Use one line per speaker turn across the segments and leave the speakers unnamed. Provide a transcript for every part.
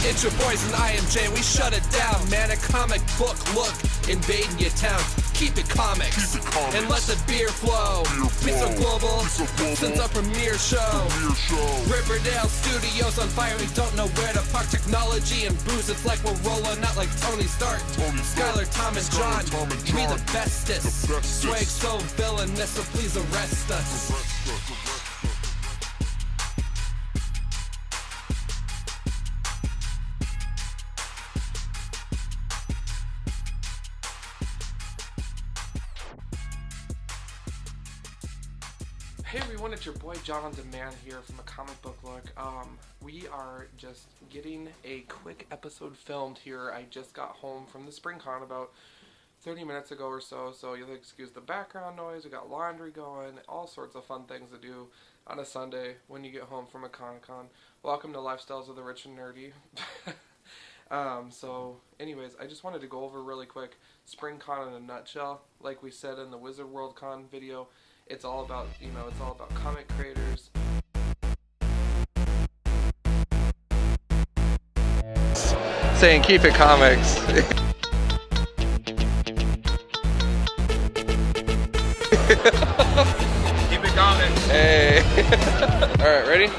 It's your boys and IMJ, we shut it down, man. A comic book look invading your town. Keep it comics, and let the beer flow. Be so global, since our premiere show. Riverdale Studios on fire, we don't know where to park. Technology and booze, it's like we're rolling out like Tony Stark. Skylar, Tom and Jon, we the bestest. Swag so villainous, so please arrest us.
Hey everyone, it's your boy Jon on Demand here from A Comic Book Look. We are just getting a quick episode filmed here. I just got home from the SpringCon about 30 minutes ago or so, so you'll excuse the background noise. We got laundry going, all sorts of fun things to do on a Sunday when you get home from a Comic-Con. Welcome to Lifestyles of the Rich and Nerdy. So anyways, I just wanted to go over really quick SpringCon in a nutshell. Like we said in the Wizard World Con video, it's all about, it's all about comic creators. Saying keep it comics. Keep it comics. Hey. Alright, ready?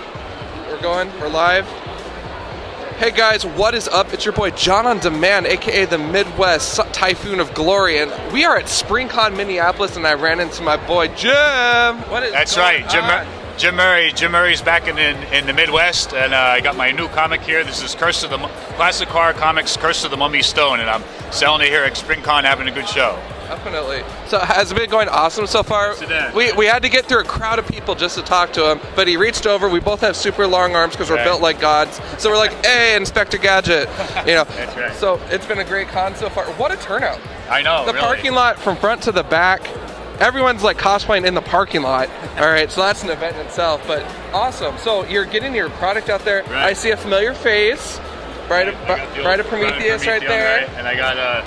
We're going, we're live. Hey guys, what is up? It's your boy Jon on Demand, aka the Midwest Typhoon of Glory, and we are at SpringCon Minneapolis, and I ran into my boy Jim.
That's right, Jim Murray. Jim Murray's back in the Midwest, and I got my new comic here. This is Classic Horror Comics, Curse of the Mummy Stone, and I'm selling it here at SpringCon, having a good show.
Definitely. So has it been going awesome so far? We had to get through a crowd of people just to talk to him, but he reached over. We both have super long arms because we're built like gods. So we're like, hey, Inspector Gadget.
That's right.
So it's been a great con so far. What a turnout.
I know,
The parking lot from front to the back, everyone's like cosplaying in the parking lot. All right, so that's an event in itself, but awesome. So you're getting your product out there.
Right.
I see a familiar face. Bride of Prometheus right there.
Right? And I got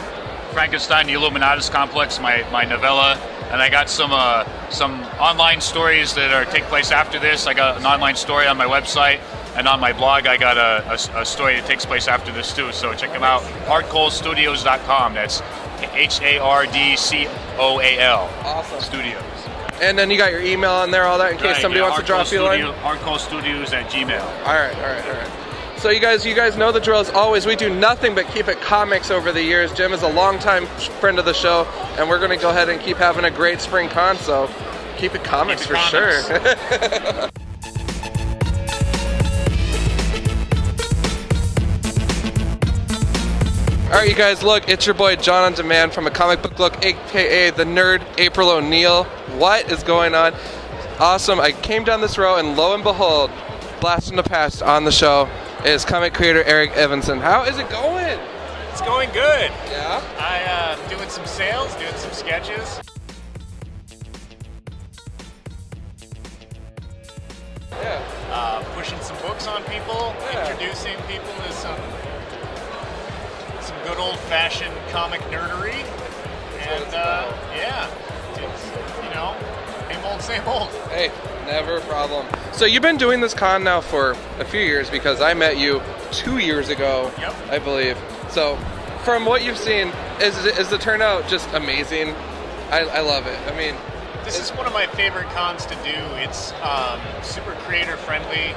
Frankenstein, the Illuminatus Complex, my novella, and I got some online stories that take place after this. I got an online story on my website, and on my blog I got a story that takes place after this too. So check them out, hardcoalstudios.com. That's HARDCOAL.
Awesome.
Studios.
And then you got your email on there, all that, in case somebody wants to drop you a line.
hardcoalstudios@gmail.
All right. So you guys know the drill. As always, we do nothing but keep it comics over the years. Jim is a longtime friend of the show, and we're going to go ahead and keep having a great spring con, so keep it comics for sure. All right, you guys, look, it's your boy Jon on Demand from A Comic Book Look, aka the nerd April O'Neil. What is going on? Awesome. I came down this row, and lo and behold, blast from the past on the show is comic creator Eric Evanson. How is it going?
It's going good.
Yeah?
I'm doing some sales, doing some sketches.
Yeah.
Pushing some books on people, introducing people to some good old-fashioned comic nerdery. And it's, same old.
Hey, never a problem. So you've been doing this con now for a few years because I met you 2 years ago,
Yep.
I believe. So from what you've seen, is the turnout just amazing? I love it. I mean,
this is one of my favorite cons to do. It's super creator friendly.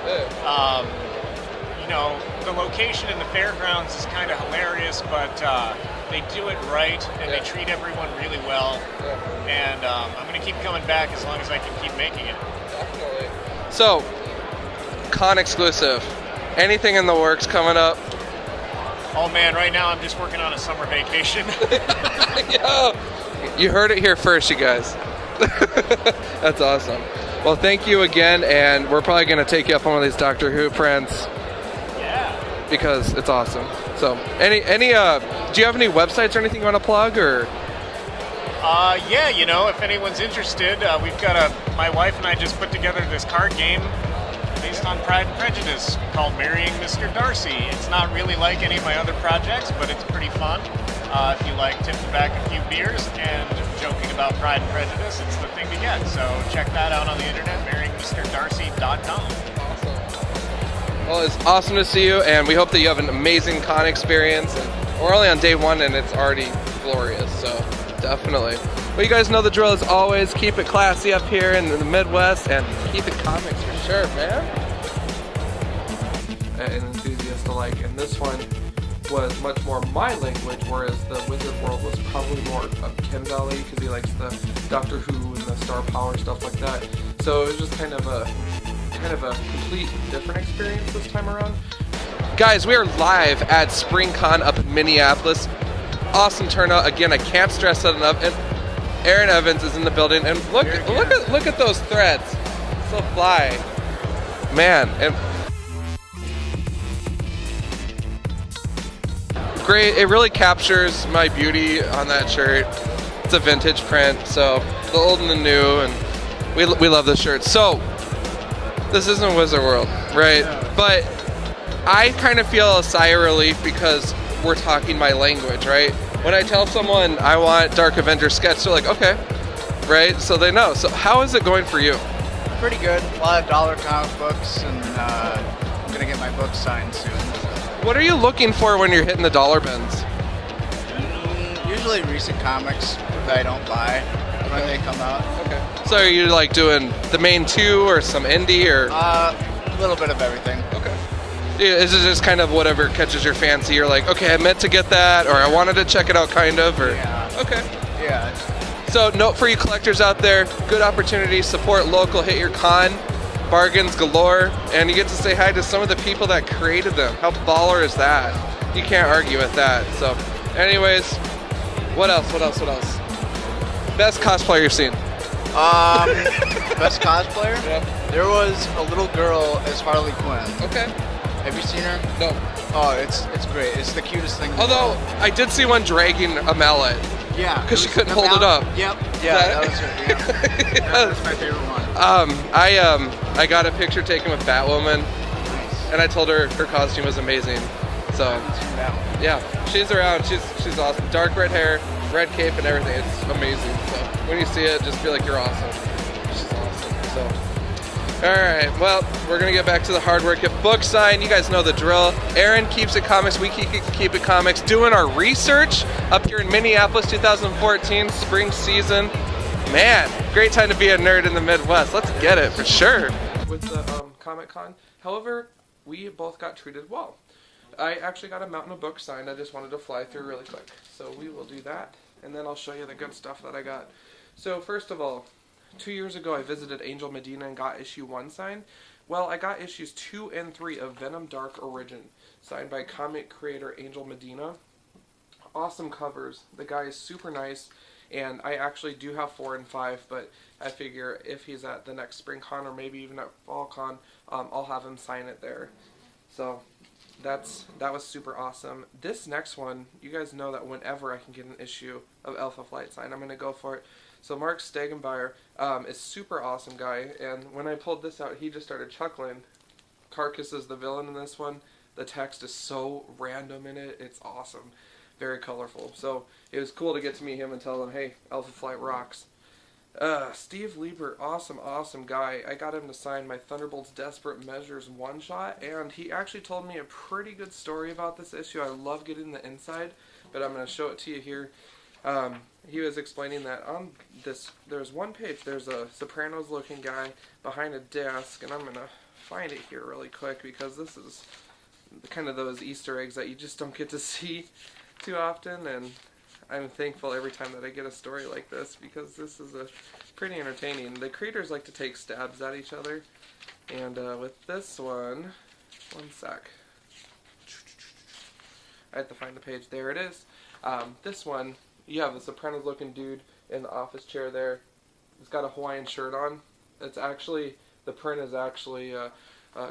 The location in the Fairgrounds is kind of hilarious, but they do it right and they treat everyone really well. And I'm going to keep coming back as long as I can keep making it.
Definitely. So, con exclusive. Anything in the works coming up?
Oh man, right now I'm just working on a summer vacation.
Yo, you heard it here first, you guys. That's awesome. Well, thank you again, and we're probably going to take you up on one of these Doctor Who prints.
Yeah.
Because it's awesome. So, do you have any websites or anything you want to plug, or?
If anyone's interested, we've got my wife and I just put together this card game based on Pride and Prejudice called Marrying Mr. Darcy. It's not really like any of my other projects, but it's pretty fun. If you like tipping back a few beers and joking about Pride and Prejudice, it's the thing to get. So check that out on the internet, marryingmrdarcy.com.
Awesome. Well, it's awesome to see you, and we hope that you have an amazing con experience. And we're only on day 1, and it's already glorious, so definitely. But you guys know the drill as always. Keep it classy up here in the Midwest, and keep it comics for sure, man. An enthusiast alike, and this one was much more my language, whereas the Wizard World was probably more of Ken's alley because he likes the Doctor Who and the Star Power stuff like that. So it was just kind of a complete different experience this time around. Guys, we are live at SpringCon up in Minneapolis. Awesome turnout. Again, I can't stress that enough. And Aaron Evans is in the building, and look at those threads. So fly, man. And great. It really captures my beauty on that shirt. It's a vintage print, so the old and the new, and we love this shirt. So this isn't Wizard World, right? But I kind of feel a sigh of relief because we're talking my language, right? When I tell someone I want Dark Avenger sketch, they're like, okay, right? So they know. So how is it going for you?
Pretty good. A lot of dollar comic books, and I'm gonna get my book signed soon.
What are you looking for when you're hitting the dollar bins?
Usually recent comics that I don't buy when they come out.
Okay. So are you like doing the main 2 or some indie or?
A little bit of everything.
Okay. Is it just kind of whatever catches your fancy? You're like, okay, I meant to get that, or I wanted to check it out, kind of, or?
Yeah.
Okay.
Yeah.
So note for you collectors out there, good opportunity, support local, hit your con, bargains galore, and you get to say hi to some of the people that created them. How baller is that? You can't argue with that. So anyways, what else? Best cosplayer you've seen?
Best cosplayer?
Yeah.
There was a little girl as Harley Quinn.
Okay.
Have you seen her?
No.
Oh, it's great. It's the cutest thing in the
Although,
world.
I did see one dragging a mallet.
Yeah.
Because she
was
couldn't
the
hold it up.
Yep. Yeah, that was her. Yeah. That's my favorite one.
I got a picture taken with Batwoman,
Nice.
and I told her her costume was amazing. So,
I haven't seen that one.
yeah, she's around. She's awesome. Dark red hair, red cape, and everything. It's amazing. So when you see it, just feel like you're awesome. She's awesome. So, all right. Well, we're gonna get back to the hard work. Get book signed. You guys know the drill. Aaron keeps it comics. We keep it comics. Doing our research up here in Minneapolis, 2014 spring season. Man, great time to be a nerd in the Midwest. Let's get it for sure. With the Comic Con, however, we both got treated well. I actually got a mountain of books signed. I just wanted to fly through really quick. So we will do that, and then I'll show you the good stuff that I got. So first of all, 2 years ago I visited Angel Medina and got issue 1 signed. Well, I got issues 2 and 3 of Venom Dark Origin, signed by comic creator Angel Medina. Awesome covers. The guy is super nice, and I actually do have 4 and 5, but I figure if he's at the next Spring Con or maybe even at Fall Con, I'll have him sign it there. So that was super awesome. This next one, you guys know that whenever I can get an issue of Alpha Flight signed, I'm going to go for it. So Mark Stegenbeyer is super awesome guy, and when I pulled this out, he just started chuckling. Carcass is the villain in this one. The text is so random in it. It's awesome. Very colorful. So it was cool to get to meet him and tell him, hey, Alpha Flight rocks. Steve Lieber, awesome guy. I got him to sign my Thunderbolts Desperate Measures one-shot, and he actually told me a pretty good story about this issue. I love getting the inside, but I'm going to show it to you here. He was explaining that on this, there's one page, there's a Sopranos-looking guy behind a desk, and I'm going to find it here really quick because this is kind of those Easter eggs that you just don't get to see too often, and I'm thankful every time that I get a story like this because this is pretty entertaining. The creators like to take stabs at each other, and with this one sec. I have to find the page. There it is. This one, you have the Sopranos looking dude in the office chair there. He's got a Hawaiian shirt on. It's actually, the print is actually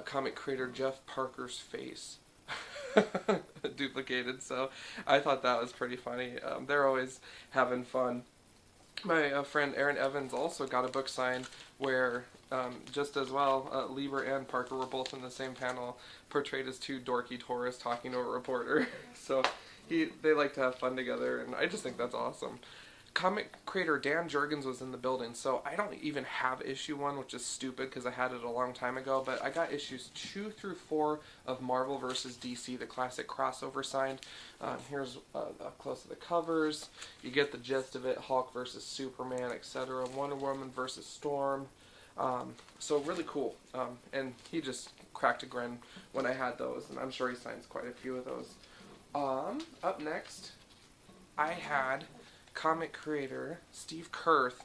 comic creator Jeff Parker's face. Duplicated, so I thought that was pretty funny. They're always having fun. My friend Aaron Evans also got a book signed where just as well Lieber and Parker were both in the same panel, portrayed as 2 dorky tourists talking to a reporter. So they like to have fun together, and I just think that's awesome. comic creator Dan Jurgens was in the building, so I don't even have issue 1, which is stupid because I had it a long time ago, but I got issues 2 through 4 of Marvel vs. DC, the classic crossover signed. Here's up close to the covers. You get the gist of it, Hulk versus Superman, etc., Wonder Woman versus Storm. So really cool. And he just cracked a grin when I had those, and I'm sure he signs quite a few of those. Up next, I had comic creator Steve Kurth.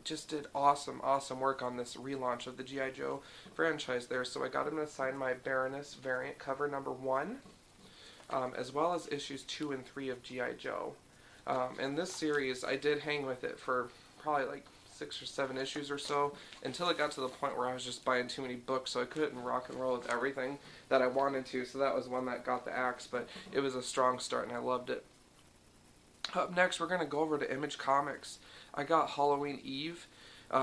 Just did awesome work on this relaunch of the G.I. Joe franchise there. So I got him to sign my Baroness variant cover number 1, as well as issues 2 and 3 of G.I. Joe. And this series, I did hang with it for probably like 6 or 7 issues or so, until it got to the point where I was just buying too many books, so I couldn't rock and roll with everything that I wanted to. So that was one that got the axe, but it was a strong start and I loved it. Up next, we're going to go over to Image Comics. I got Halloween Eve,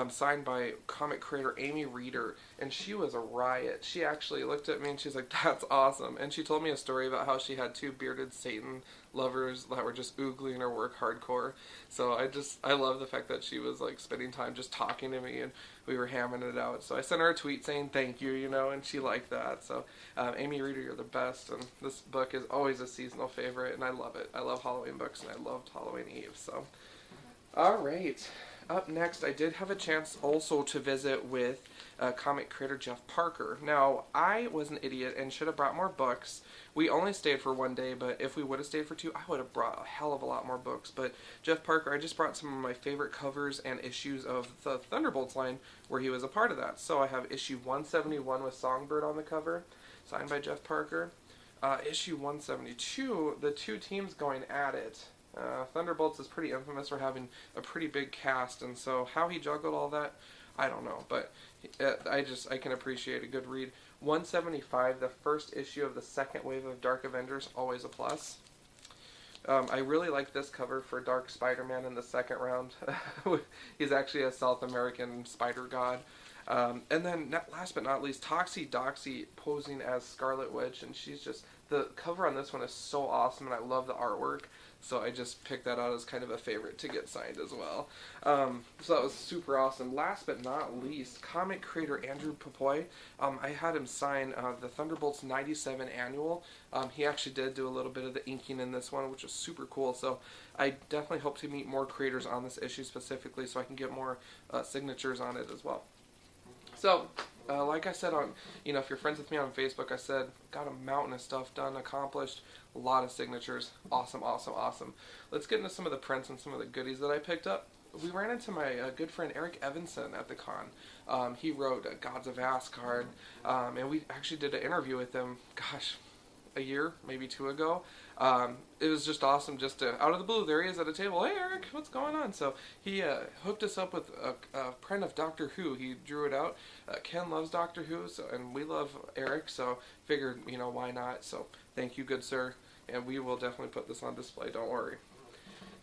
signed by comic creator Amy Reeder, and she was a riot. She actually looked at me and she's like, "That's awesome." And she told me a story about how she had 2 bearded Satan lovers that were just oogling her work hardcore. So I love the fact that she was like spending time just talking to me and we were hamming it out. So I sent her a tweet saying thank you, and she liked that. So Amy Reeder, you're the best, and this book is always a seasonal favorite, and I love it. I love Halloween books, and I loved Halloween Eve. So, alright. Up next, I did have a chance also to visit with comic creator Jeff Parker. Now, I was an idiot and should have brought more books. We only stayed for 1 day, but if we would have stayed for 2, I would have brought a hell of a lot more books. But Jeff Parker, I just brought some of my favorite covers and issues of the Thunderbolts line where he was a part of that. So I have issue 171 with Songbird on the cover, signed by Jeff Parker. Issue 172, the 2 teams going at it. Thunderbolts is pretty infamous for having a pretty big cast, and so how he juggled all that, I don't know, but I can appreciate a good read. 175, the first issue of the second wave of Dark Avengers, always a plus. I really like this cover for Dark Spider-Man in the second round. He's actually a South American spider god. And then, last but not least, Toxie Doxie posing as Scarlet Witch, and she's just, the cover on this one is so awesome, and I love the artwork, so I just picked that out as kind of a favorite to get signed as well. So that was super awesome. Last but not least, comic creator Andrew Papoy, I had him sign the Thunderbolts 97 annual. He actually did do a little bit of the inking in this one, which is super cool, so I definitely hope to meet more creators on this issue specifically so I can get more signatures on it as well. So, like I said on, if you're friends with me on Facebook, I said, got a mountain of stuff done, accomplished, a lot of signatures, awesome. Let's get into some of the prints and some of the goodies that I picked up. We ran into my good friend Eric Evanson at the con. He wrote Gods of Asgard, and we actually did an interview with him, a year, maybe 2 ago. It was just awesome just to, out of the blue, there he is at a table. "Hey Eric, what's going on?" So he hooked us up with a print of Doctor Who. He drew it out. Ken loves Doctor Who, and we love Eric, so figured, why not? So thank you, good sir, and we will definitely put this on display, don't worry.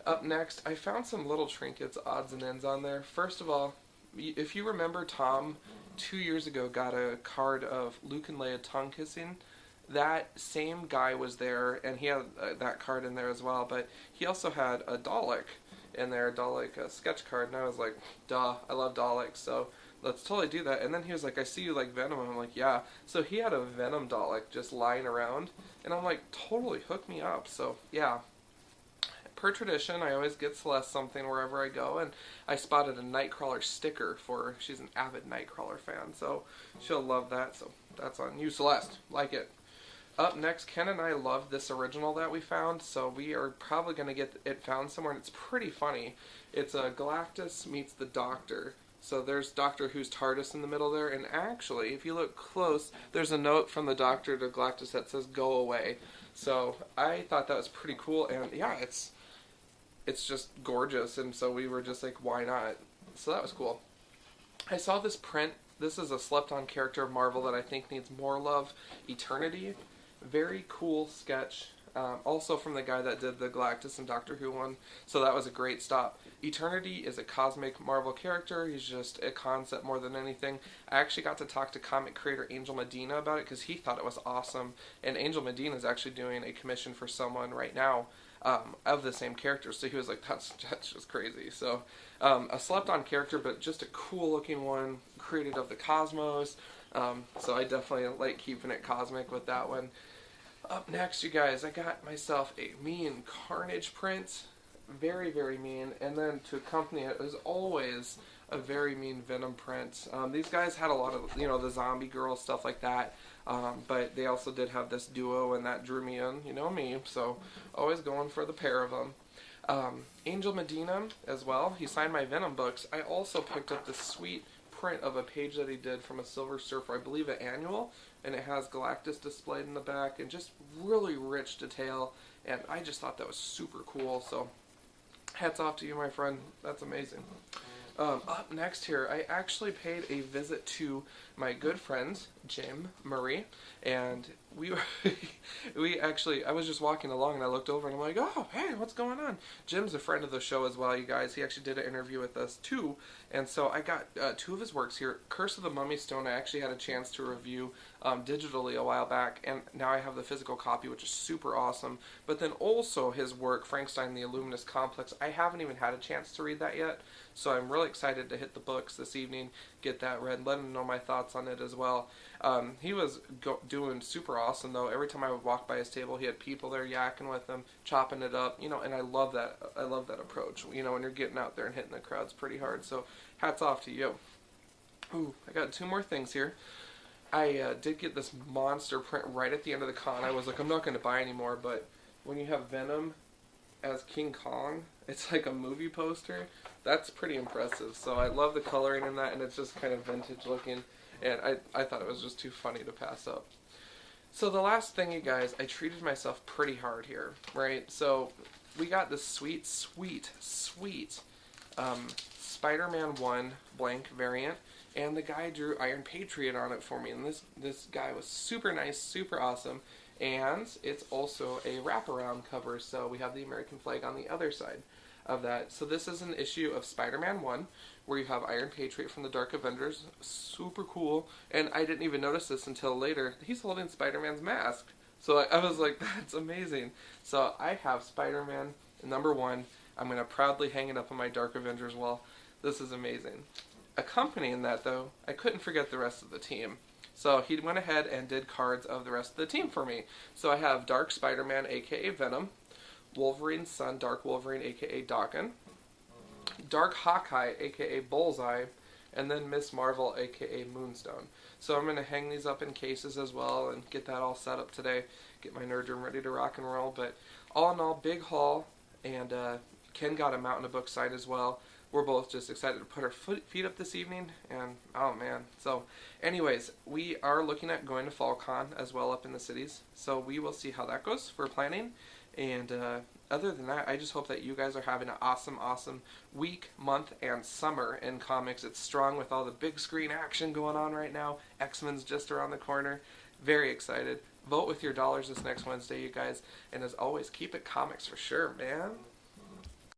Up next, I found some little trinkets, odds and ends on there. First of all, if you remember, Tom 2 years ago got a card of Luke and Leia tongue kissing. That same guy was there, and he had that card in there as well, but he also had a Dalek in there, a Dalek sketch card, and I was like, duh, I love Daleks, so let's totally do that. And then he was like, "I see you like Venom," and I'm like, "Yeah." So he had a Venom Dalek just lying around, and I'm like, totally, hook me up. So yeah, per tradition, I always get Celeste something wherever I go, and I spotted a Nightcrawler sticker for her. She's an avid Nightcrawler fan, so she'll love that, so that's on you, Celeste. Like it. Up next, Ken and I love this original that we found, so we are probably going to get it found somewhere, and it's pretty funny. It's Galactus meets the Doctor. So there's Doctor Who's TARDIS in the middle there, and actually, if you look close, there's a note from the Doctor to Galactus that says, "Go away." So I thought that was pretty cool, and yeah, it's just gorgeous, and so we were just like, why not? So that was cool. I saw this print. This is a slept-on character of Marvel that I think needs more love, Eternity. Very cool sketch, also from the guy that did the Galactus and Doctor Who one, so that was a great stop. Eternity is a cosmic Marvel character. He's just a concept more than anything. I actually got to talk to comic creator Angel Medina about it because he thought it was awesome, and Angel Medina is actually doing a commission for someone right now of the same character. So he was like, that's just crazy. So a slept-on character, but just a cool-looking one, created of the cosmos. So I definitely like keeping it cosmic with that one. Up next, you guys, I got myself a mean Carnage print. Very, very mean. And then to accompany it, as always, a very mean Venom print. These guys had a lot of, the zombie girl, stuff like that. But they also did have this duo, and that drew me in, me. So always going for the pair of them. Angel Medina as well. He signed my Venom books. I also picked up this sweet print of a page that he did from a Silver Surfer, I believe an annual, and it has Galactus displayed in the back, and just really rich detail, and I just thought that was super cool. So hats off to you, my friend. That's amazing. Up next here, I actually paid a visit to my good friend, Jim Murray, and I was just walking along and I looked over and I'm like, oh, hey, what's going on? Jim's a friend of the show as well, you guys. He actually did an interview with us too, and so I got two of his works here. Curse of the Mummy Stone, I actually had a chance to review digitally a while back, and now I have the physical copy, which is super awesome. But then also his work, Frankenstein the Illuminous Complex, I haven't even had a chance to read that yet, so I'm really excited to hit the books this evening, get that read, let him know my thoughts on it as well. He was doing super awesome, though. Every time I would walk by his table, he had people there yakking with him, chopping it up, and I love that. I love that approach, when you're getting out there and hitting the crowds pretty hard. So hats off to you. Ooh, I got two more things here. I did get this monster print right at the end of the con. I was like, I'm not going to buy anymore, but when you have Venom as King Kong, it's like a movie poster. That's pretty impressive. So I love the coloring in that, and it's just kind of vintage looking. And I thought it was just too funny to pass up. So the last thing, you guys, I treated myself pretty hard here, right? So we got this sweet, sweet, sweet Spider-Man 1 blank variant, and the guy drew Iron Patriot on it for me. And this guy was super nice, super awesome. And it's also a wraparound cover, so we have the American flag on the other side of that. So this is an issue of Spider-Man 1, where you have Iron Patriot from the Dark Avengers. Super cool. And I didn't even notice this until later. He's holding Spider-Man's mask. So I was like, that's amazing. So I have Spider-Man number 1. I'm going to proudly hang it up on my Dark Avengers wall. This is amazing. Accompanying that, though, I couldn't forget the rest of the team. So he went ahead and did cards of the rest of the team for me. So I have Dark Spider-Man, a.k.a. Venom, Wolverine's son, Dark Wolverine, a.k.a. Daken, Dark Hawkeye, a.k.a. Bullseye, and then Miss Marvel, a.k.a. Moonstone. So I'm going to hang these up in cases as well and get that all set up today, get my nerd room ready to rock and roll. But all in all, big haul, and Ken got a Mountain of Books signed as well. We're both just excited to put our feet up this evening, and oh man. So anyways, we are looking at going to FallCon as well up in the cities, so we will see how that goes. We're planning, and other than that, I just hope that you guys are having an awesome, awesome week, month, and summer in comics. It's strong with all the big screen action going on right now. X-Men's just around the corner. Very excited. Vote with your dollars this next Wednesday, you guys, and as always, keep it comics for sure, man.